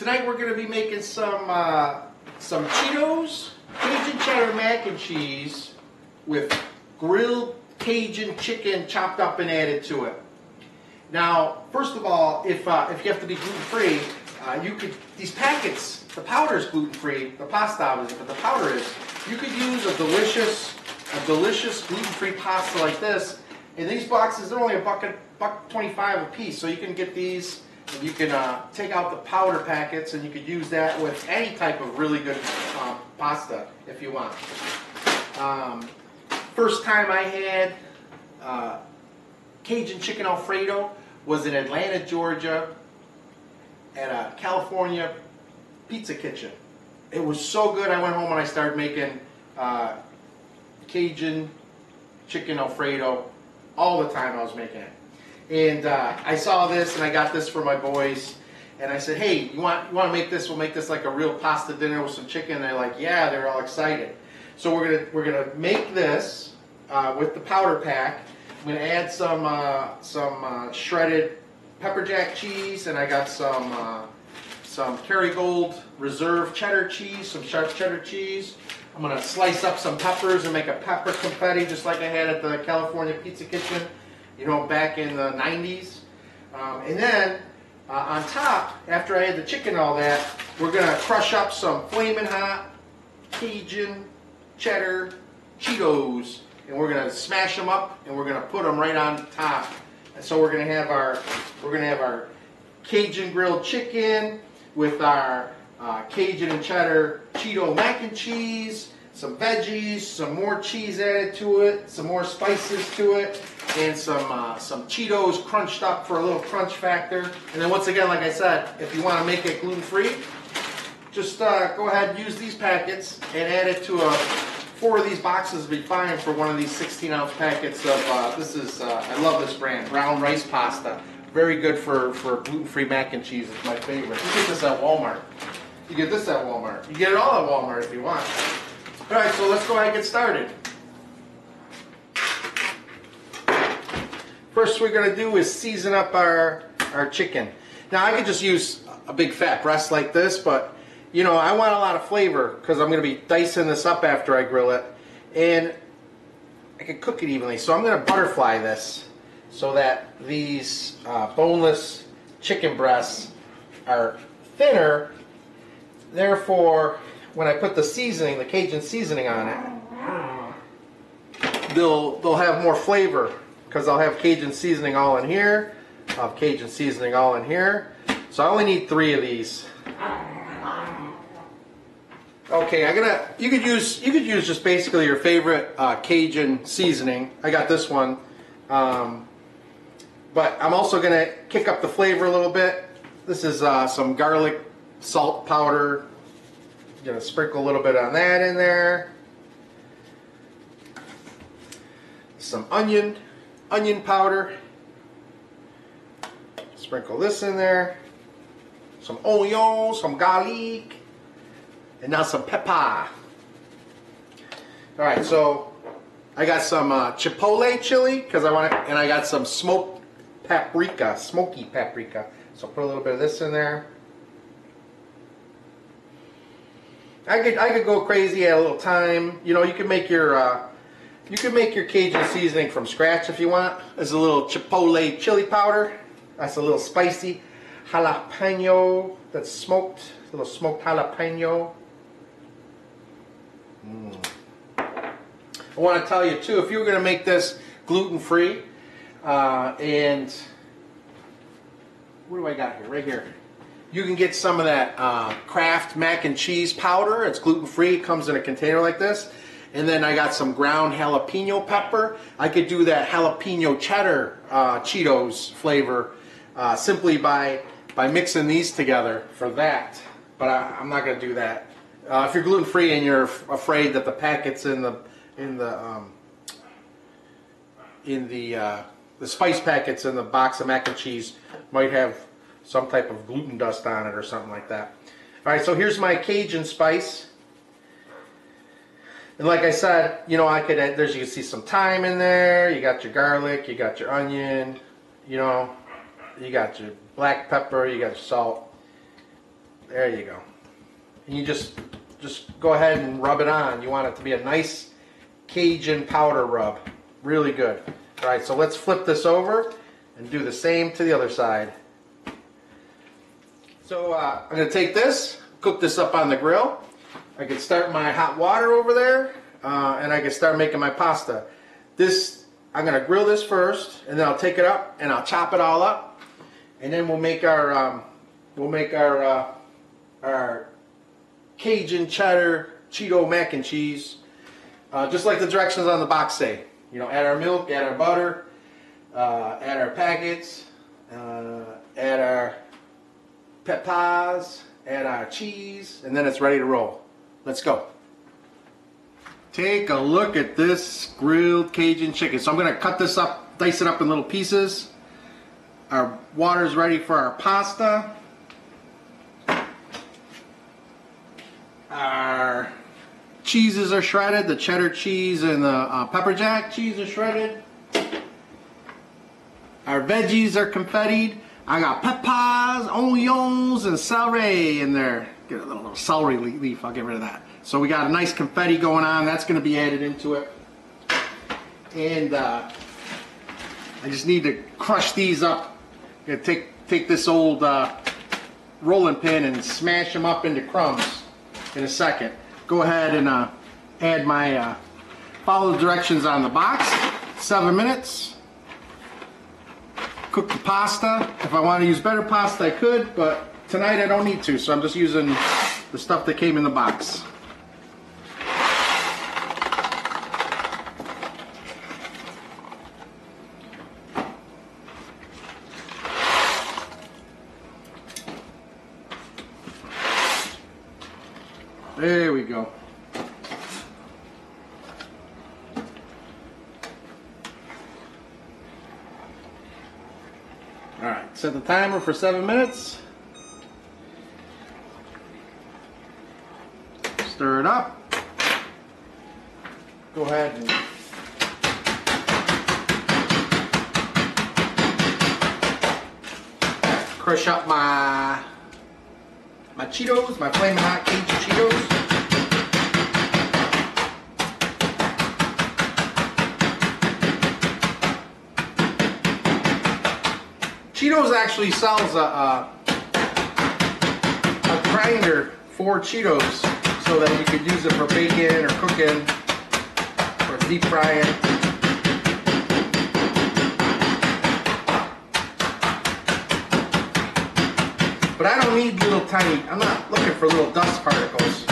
Tonight we're going to be making some Cheetos, Cajun cheddar mac and cheese with grilled Cajun chicken chopped up and added to it. Now, first of all, if you have to be gluten-free, you could, these packets, the powder is gluten-free, the pasta obviously, but the powder is. You could use a delicious gluten-free pasta like this. In these boxes, they're only $1.25 a piece, so you can get these. And you can take out the powder packets, and you could use that with any type of really good pasta if you want. First time I had Cajun chicken Alfredo was in Atlanta, Georgia, at a California pizza kitchen. It was so good. I went home and I started making Cajun chicken Alfredo all the time. I was making it. And I saw this, and I got this for my boys. And I said, "Hey, you want to make this? We'll make this like a real pasta dinner with some chicken." And they're like, "Yeah." They're all excited. So we're gonna make this with the powder pack. I'm gonna add some shredded pepper jack cheese, and I got some Kerrygold Reserve cheddar cheese, some sharp cheddar cheese. I'm gonna slice up some peppers and make a pepper confetti, just like I had at the California Pizza Kitchen, you know, back in the 90s. And then on top, after I add the chicken and all that, we're going to crush up some Flamin' Hot Cajun cheddar Cheetos, and we're going to smash them up, and we're going to put them right on top. And so we're going to have our Cajun grilled chicken with our Cajun and cheddar Cheeto mac and cheese, some veggies, some more cheese added to it, some more spices to it, and some Cheetos crunched up for a little crunch factor. And then once again, like I said, if you want to make it gluten-free, just go ahead and use these packets and add it to 4 of these boxes would be fine for one of these 16-ounce packets of, I love this brand, brown rice pasta. Very good for gluten-free mac and cheese. It's my favorite. You get this at Walmart. You get this at Walmart. You get it all at Walmart if you want. All right, so let's go ahead and get started. First we're going to do is season up our chicken. Now I could just use a big fat breast like this, but you know, I want a lot of flavor because I'm going to be dicing this up after I grill it, and I can cook it evenly. So I'm going to butterfly this so that these boneless chicken breasts are thinner. Therefore, when I put the seasoning, the Cajun seasoning on it, they'll have more flavor because I'll have Cajun seasoning all in here. I'll have Cajun seasoning all in here. So I only need 3 of these. Okay, you could use just basically your favorite Cajun seasoning. I got this one, but I'm also gonna kick up the flavor a little bit. This is some garlic salt powder. Gonna sprinkle a little bit on that in there. Some onion powder. Sprinkle this in there. Some onion, some garlic, and now some pepper. All right, so I got some chipotle chili because I want it, and I got some smoked paprika, smoky paprika. So put a little bit of this in there. I could go crazy, add a little thyme. You know, you can make your Cajun seasoning from scratch if you want. There's a little chipotle chili powder. That's a little spicy. Jalapeno that's smoked, a little smoked jalapeno. I want to tell you too, if you were going to make this gluten-free, and what do I got here? Right here. You can get some of that Kraft mac and cheese powder. It's gluten-free. It comes in a container like this. And then I got some ground jalapeno pepper. I could do that jalapeno cheddar Cheetos flavor simply by mixing these together for that. But I'm not going to do that. If you're gluten-free and you're afraid that the packets in the spice packets in the box of mac and cheese might have some type of gluten dust on it or something like that. All right, so here's my Cajun spice. And like I said, you know, I could add, you can see some thyme in there. You got your garlic, you got your onion, you know, you got your black pepper, you got your salt. There you go. And you just go ahead and rub it on. You want it to be a nice Cajun powder rub. Really good. All right, so let's flip this over and do the same to the other side. So I'm going to take this, cook this up on the grill. I can start my hot water over there, and I can start making my pasta. I'm going to grill this first, and then I'll take it up and I'll chop it all up, and then we'll make our Cajun cheddar Cheeto mac and cheese, just like the directions on the box say. You know, add our milk, add our butter, add our packets, add our peppers, add our cheese, and then it's ready to roll. Let's go. Take a look at this grilled Cajun chicken. So I'm going to cut this up, dice it up in little pieces. Our water's ready for our pasta. Our cheeses are shredded. The cheddar cheese and the pepper jack cheese are shredded. Our veggies are confettied. I got peppers, onions, and celery in there. Get a little celery leaf. I'll get rid of that. So we got a nice confetti going on. That's going to be added into it. And I just need to crush these up. I'm going to take this old rolling pin and smash them up into crumbs in a second. Go ahead and add my follow the directions on the box. 7 minutes. Cook the pasta. If I want to use better pasta, I could, but tonight I don't need to, so I'm just using the stuff that came in the box. There we go. Alright, set the timer for 7 minutes. Stir it up. Go ahead and crush up my Cheetos, my Flamin' Hot Cajun Cheetos. Cheetos actually sells a grinder for Cheetos so that you could use it for baking or cooking or deep frying. But I don't need little tiny, I'm not looking for little dust particles.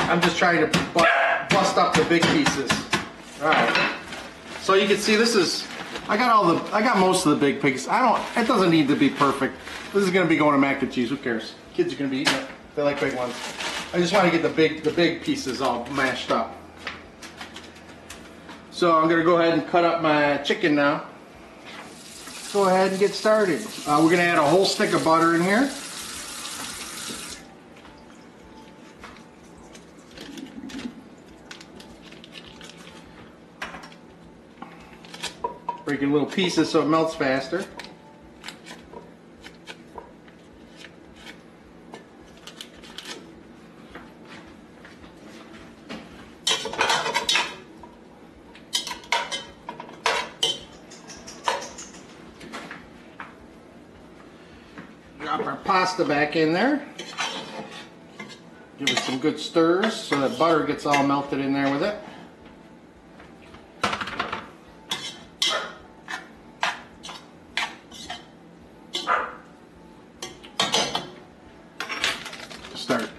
I'm just trying to bust up the big pieces. Alright. So you can see this is, I got most of the big pieces. It doesn't need to be perfect. This is going to be going to mac and cheese, who cares? Kids are going to be eating it. They like big ones. I just want to get the big pieces all mashed up. So I'm going to go ahead and cut up my chicken now. Go ahead and get started. We're going to add a whole stick of butter in here. Break it in little pieces so it melts faster. Drop our pasta back in there. Give it some good stirs so that butter gets all melted in there with it. Start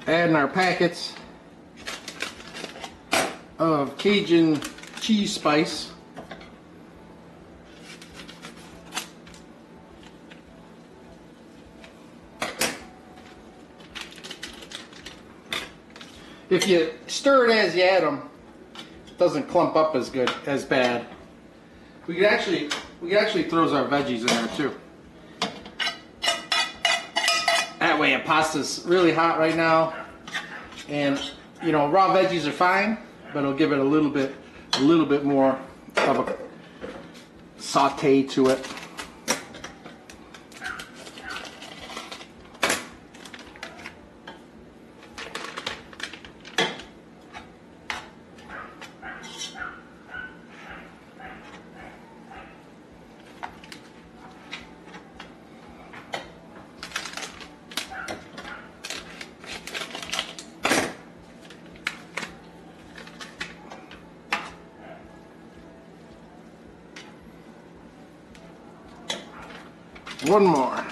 adding our packets of Cajun cheese spice. If you stir it as you add them, it doesn't clump up as bad. We could actually throw our veggies in there too. That way, the pasta's really hot right now, and you know, raw veggies are fine, but it'll give it a little bit more of a saute to it. One more.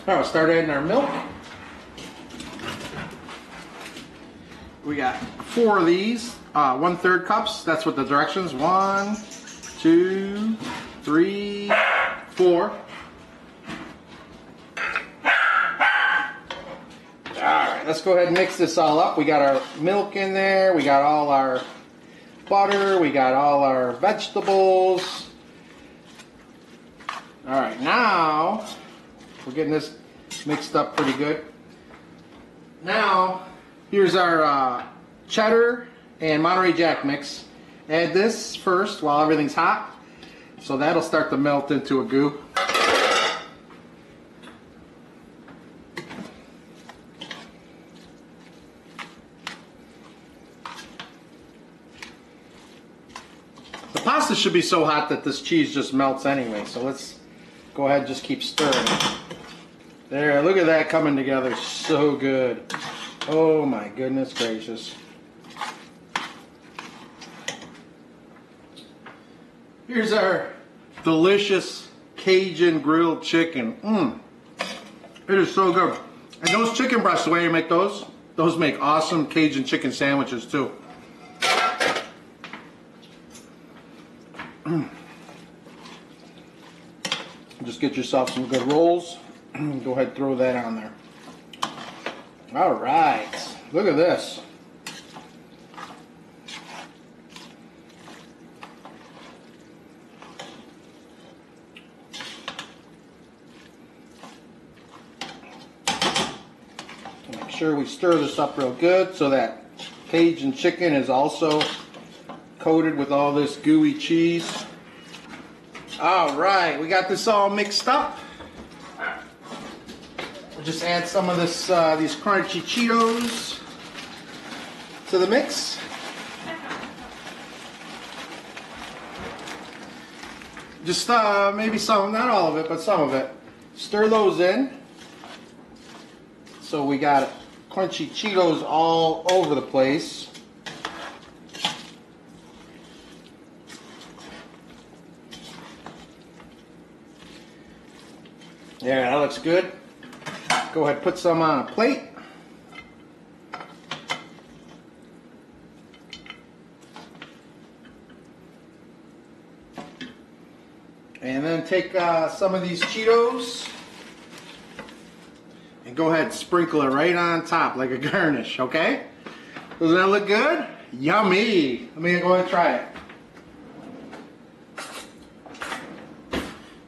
Now we'll start adding our milk. We got 4 of these, 1/3 cups. That's what the directions. 1, 2, 3, 4. Alright, let's go ahead and mix this all up. We got our milk in there, we got all our butter, we got all our vegetables. Alright, now we're getting this mixed up pretty good. Now, here's our cheddar and Monterey Jack mix. Add this first while everything's hot, so that'll start to melt into a goo. The pasta should be so hot that this cheese just melts anyway, so let's go ahead and just keep stirring. There, look at that coming together, so good. Oh my goodness gracious. Here's our delicious Cajun grilled chicken. It is so good. And those chicken breasts, the way you make those make awesome Cajun chicken sandwiches too. Just get yourself some good rolls. Go ahead and throw that on there. All right, look at this. Make sure we stir this up real good so that Cajun chicken is also coated with all this gooey cheese. All right, we got this all mixed up. We'll just add some of this, these crunchy Cheetos to the mix. Just maybe some, not all of it, but some of it. Stir those in. So we got crunchy Cheetos all over the place. Yeah, that looks good. Go ahead and put some on a plate. And then take some of these Cheetos and go ahead and sprinkle it right on top like a garnish, okay? Doesn't that look good? Yummy! Let me go ahead and try it.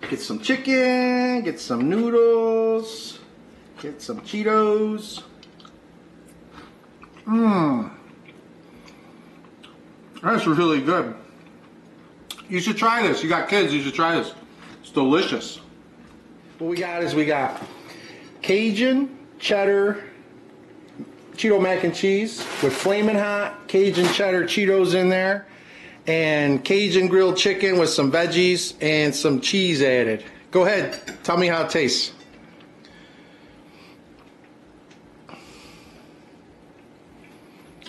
Get some chicken, get some noodles, get some Cheetos. That's really good. You should try this. You got kids, you should try this. It's delicious. What we got is we got Cajun, cheddar, Cheeto mac and cheese with Flamin' hot Cajun cheddar Cheetos in there, and Cajun grilled chicken with some veggies and some cheese added. Go ahead, tell me how it tastes.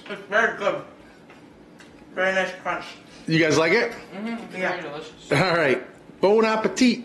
It's very good. Very nice crunch. You guys like it? Mm-hmm. Yeah. Very delicious. All right. Bon appetit.